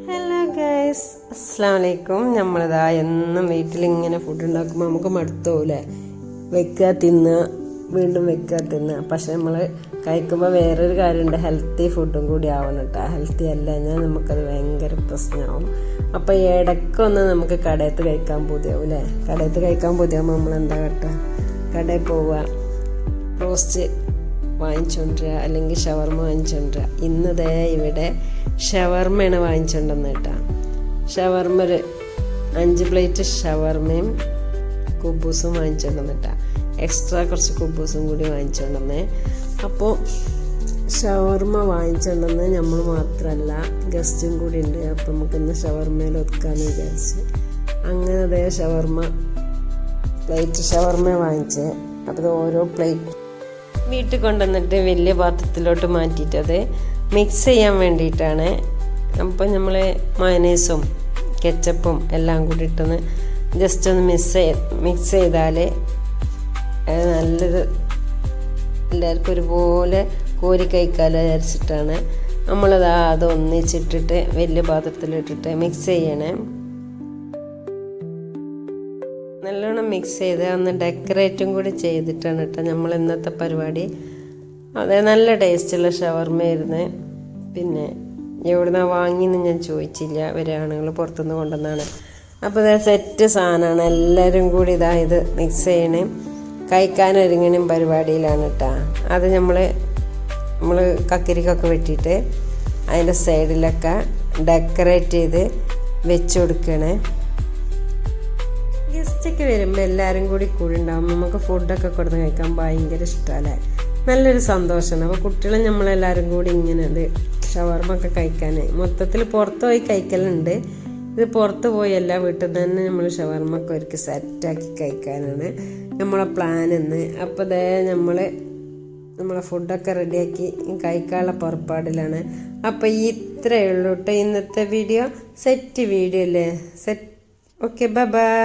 Hello guys, അസ്സലാമലൈക്കും. നമ്മളിതാ എന്നും വീട്ടിലിങ്ങനെ ഫുഡ് ഉണ്ടാക്കുമ്പോൾ നമുക്ക് മടുത്തോലെ വെക്കുക തിന്നുക, വീണ്ടും വെക്കുക തിന്നുക. പക്ഷെ നമ്മൾ കഴിക്കുമ്പോൾ വേറൊരു കാര്യമുണ്ട്, ഹെൽത്തി ഫുഡും കൂടി ആവണം കേട്ടോ. ഹെൽത്തി അല്ല കഴിഞ്ഞാൽ നമുക്കത് ഭയങ്കര പ്രശ്നമാവും. അപ്പോൾ ഇടയ്ക്കൊന്ന് നമുക്ക് കടയത്ത് കഴിക്കാൻ പൂതിയാവും അല്ലേ. കടയത്ത് കഴിക്കാൻ പൂതിയാകുമ്പോൾ നമ്മൾ എന്താ കേട്ടോ, കടയിൽ പോവുക, റോസ്റ്റ് വാങ്ങിച്ചുകൊണ്ടിരിക, അല്ലെങ്കിൽ ഷവർമ വാങ്ങിച്ചുകൊണ്ടിരിക. ഇന്നതേ ഇവിടെ ഷവർമയാണ് വാങ്ങിച്ചുകൊണ്ടെന്ന് കേട്ടോ. ഷവർമ ഒരു 5 പ്ലേറ്റ് ഷവർമയും കുബൂസും വാങ്ങിച്ചുകൊണ്ടെന്നിട്ടാ. എക്സ്ട്രാ കുറച്ച് കുബൂസും കൂടി വാങ്ങിച്ചുകൊണ്ടെന്ന്. അപ്പോൾ ഷവർമ വാങ്ങിച്ചുകൊണ്ടെന്ന് നമ്മൾ മാത്രമല്ല, ഗസ്റ്റും കൂടി ഉണ്ട്. അപ്പം നമുക്കിന്ന് ഷവർമയിൽ ഒതുക്കാമെന്ന് വിചാരിച്ച് അങ്ങനെ അതേ പ്ലേറ്റ് ഷവർമ വാങ്ങിച്ച്. അപ്പോൾ ഓരോ പ്ലേറ്റ് വീട്ടിൽ കൊണ്ടുവന്നിട്ട് വലിയ പാത്രത്തിലോട്ട് മാറ്റിയിട്ട് അത് മിക്സ് ചെയ്യാൻ വേണ്ടിയിട്ടാണ്. അപ്പോൾ നമ്മൾ മയനൈസും കെച്ചപ്പും എല്ലാം കൂടി ഇട്ടൊന്ന് ജസ്റ്റ് ഒന്ന് മിക്സ് ചെയ്താൽ നല്ലൊരു എല്ലാവർക്കും ഒരുപോലെ കോരി കഴിക്കാമല്ലോ വിചാരിച്ചിട്ടാണ് അത് ഒന്നിച്ചിട്ടിട്ട് വലിയ പാത്രത്തിലിട്ടിട്ട് മിക്സ് ചെയ്യണേ. നല്ലോണം മിക്സ് ചെയ്ത് ഒന്ന് ഡെക്കറേറ്റും കൂടി ചെയ്തിട്ടാണ് കേട്ടോ നമ്മൾ ഇന്നത്തെ പരിപാടി. അതെ, നല്ല ടേസ്റ്റുള്ള ഷവർമയായിരുന്നു. പിന്നെ എവിടുന്നാണ് വാങ്ങിയെന്ന് ഞാൻ ചോദിച്ചില്ല, ആണുങ്ങൾ പുറത്തുനിന്ന് കൊണ്ടുവന്നാണ്. അപ്പോൾ ഇത് സെറ്റ് സാധനമാണ്. എല്ലാവരും കൂടി ഇത് മിക്സ് ചെയ്യണേ, കഴിക്കാനൊരുങ്ങനും പരിപാടിയിലാണ് കേട്ടോ. അത് നമ്മൾ കക്കരിക്കൊക്കെ വെട്ടിയിട്ട് അതിൻ്റെ സൈഡിലൊക്കെ ഡെക്കറേറ്റ് ചെയ്ത് വെച്ച് കൊടുക്കണേ. ഗസ്റ്റൊക്കെ വരുമ്പോൾ എല്ലാവരും കൂടി ഉണ്ടാകും, നമുക്ക് ഫുഡൊക്കെ കൊടുത്ത് കഴിക്കാൻ ഭയങ്കര ഇഷ്ടമല്ലേ, നല്ലൊരു സന്തോഷമാണ്. അപ്പോൾ കുട്ടികളും നമ്മളെല്ലാവരും കൂടി ഇങ്ങനെ ഷവർമ ഒക്കെ കഴിക്കാൻ മൊത്തത്തിൽ പുറത്ത് പോയി കഴിക്കലുണ്ട്. ഇത് പുറത്ത് പോയി എല്ലാ വീട്ടിൽ നിന്ന് തന്നെ നമ്മൾ ഷവർമ ഒക്കെ ഒരുക്കി സെറ്റാക്കി കഴിക്കാനാണ് നമ്മളെ പ്ലാൻ എന്ന്. അപ്പോൾ നമ്മളെ ഫുഡൊക്കെ റെഡിയാക്കി കഴിക്കാനുള്ള പുറപ്പാടിലാണ്. അപ്പോൾ ഇത്രയേ ഉള്ളൂ കേട്ടോ ഇന്നത്തെ വീഡിയോ. സെറ്റ് വീഡിയോ അല്ലേ, സെറ്റ്. Okay, bye bye.